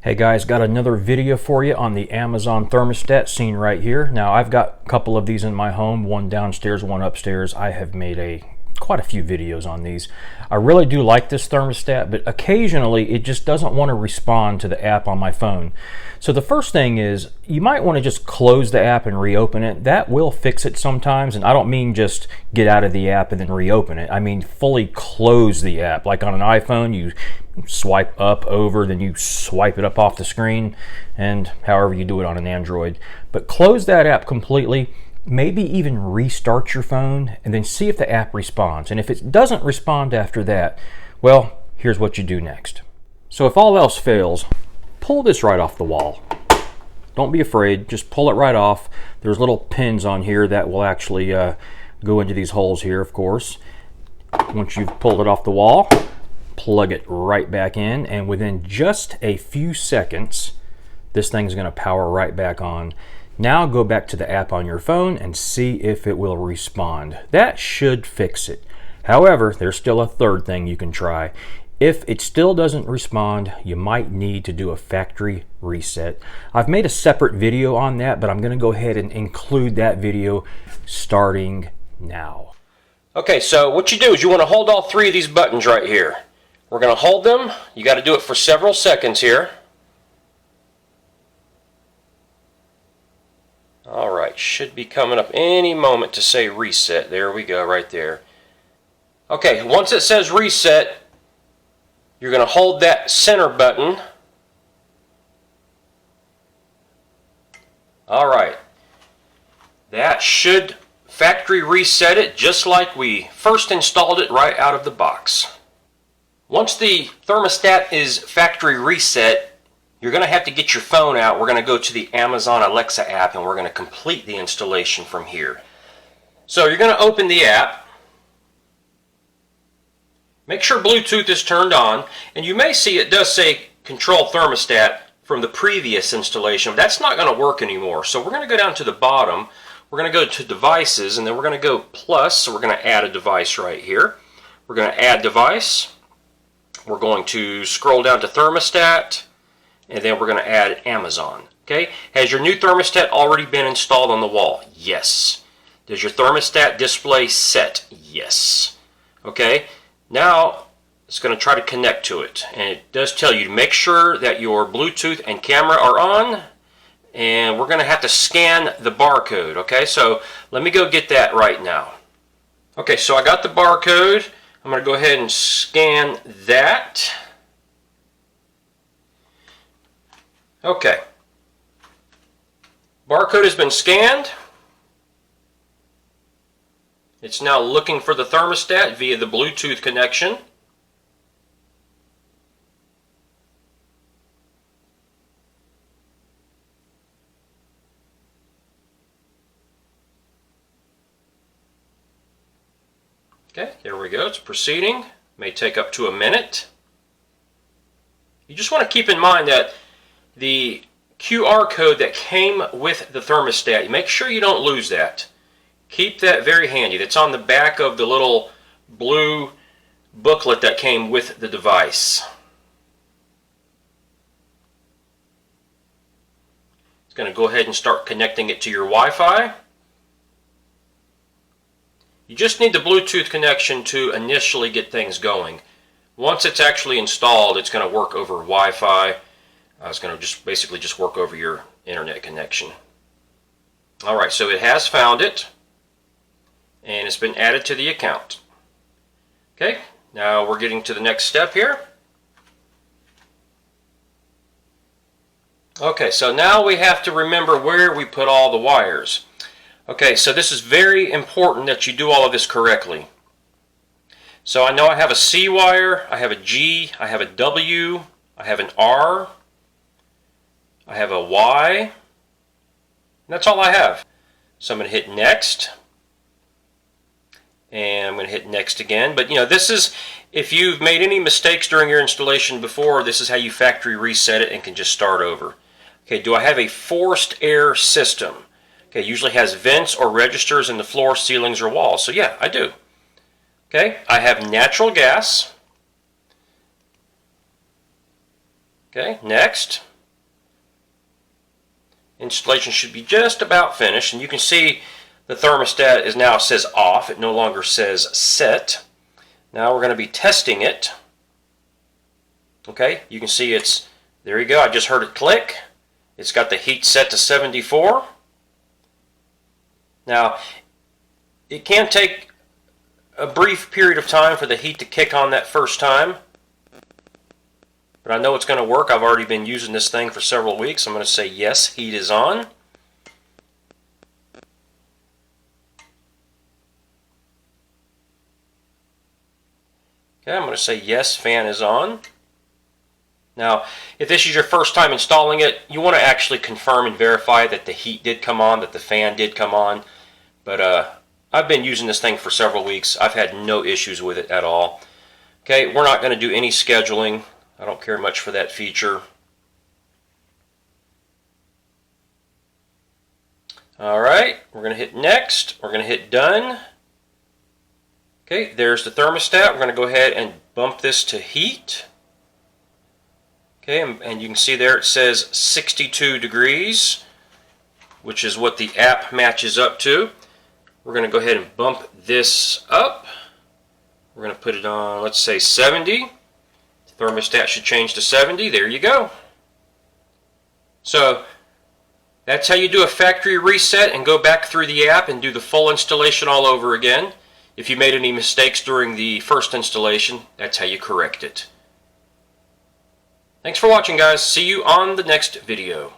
Hey guys, got another video for you on the Amazon thermostat seen right here. Now I've got a couple of these in my home, one downstairs, one upstairs. I have made quite a few videos on these. I really do like this thermostat, but occasionally it just doesn't want to respond to the app on my phone. So the first thing is you might want to just close the app and reopen it. That will fix it sometimes, and I don't mean just get out of the app and then reopen it. I mean fully close the app. Like on an iPhone, you swipe up, over, then you swipe it up off the screen, and however you do it on an Android. But close that app completely. Maybe even restart your phone and then see if the app responds. And if it doesn't respond after that, well, here's what you do next. So if all else fails, pull this right off the wall. Don't be afraid, just pull it right off. There's little pins on here that will actually go into these holes here, of course. Once you've pulled it off the wall, plug it right back in, and within just a few seconds, this thing's going to power right back on. Now go back to the app on your phone and see if it will respond. That should fix it. However, there's still a third thing you can try. If it still doesn't respond, you might need to do a factory reset. I've made a separate video on that, but I'm going to go ahead and include that video starting now. Okay, so what you do is you want to hold all three of these buttons right here. We're going to hold them. You got to do it for several seconds here. Alright, should be coming up any moment to say reset. There we go, right there. Okay, once it says reset, you're going to hold that center button. Alright, that should factory reset it just like we first installed it right out of the box. Once the thermostat is factory reset, you're going to have to get your phone out. We're going to go to the Amazon Alexa app and we're going to complete the installation from here. So you're going to open the app. Make sure Bluetooth is turned on. And you may see it does say control thermostat from the previous installation. That's not going to work anymore. So we're going to go down to the bottom. We're going to go to devices and then we're going to go plus. So we're going to add a device right here. We're going to add device. We're going to scroll down to thermostat. And then we're going to add Amazon. Okay? Has your new thermostat already been installed on the wall? Yes. Does your thermostat display set? Yes. Okay? Now it's going to try to connect to it. And it does tell you to make sure that your Bluetooth and camera are on. And we're going to have to scan the barcode. Okay? So let me go get that right now. Okay, so I got the barcode. I'm going to go ahead and scan that. Okay, barcode has been scanned. It's now looking for the thermostat via the Bluetooth connection. Okay, there we go. It's proceeding. May take up to a minute. You just want to keep in mind that the QR code that came with the thermostat, make sure you don't lose that. Keep that very handy. That's on the back of the little blue booklet that came with the device. It's going to go ahead and start connecting it to your Wi-Fi. You just need the Bluetooth connection to initially get things going. Once it's actually installed, it's going to work over Wi-Fi. It's going to just basically just work over your internet connection. Alright, so it has found it and it's been added to the account. Okay, now we're getting to the next step here. Okay, so now we have to remember where we put all the wires. Okay, so this is very important that you do all of this correctly. So I know I have a C wire, I have a G, I have a W, I have an R, I have a Y, and that's all I have. So I'm going to hit next, and I'm going to hit next again. But you know, this is, if you've made any mistakes during your installation before, this is how you factory reset it and can just start over. Okay, do I have a forced air system? Okay, usually has vents or registers in the floor, ceilings, or walls. So yeah, I do. Okay, I have natural gas. Okay, next. Installation should be just about finished, and you can see the thermostat is now says off. It no longer says set. Now we're going to be testing it. Okay, you can see it's, there you go, I just heard it click. It's got the heat set to 74. Now, it can take a brief period of time for the heat to kick on that first time. But I know it's going to work. I've already been using this thing for several weeks. I'm going to say yes, heat is on. Okay, I'm going to say yes, fan is on. Now, if this is your first time installing it, you want to actually confirm and verify that the heat did come on, that the fan did come on. But I've been using this thing for several weeks. I've had no issues with it at all. Okay, we're not going to do any scheduling. I don't care much for that feature. Alright, we're going to hit next. We're going to hit done. Okay, there's the thermostat. We're going to go ahead and bump this to heat. Okay, and you can see there it says 62 degrees, which is what the app matches up to. We're going to go ahead and bump this up. We're going to put it on, let's say 70. The thermostat should change to 70. There you go. So that's how you do a factory reset and go back through the app and do the full installation all over again. If you made any mistakes during the first installation, that's how you correct it. Thanks for watching, guys. See you on the next video.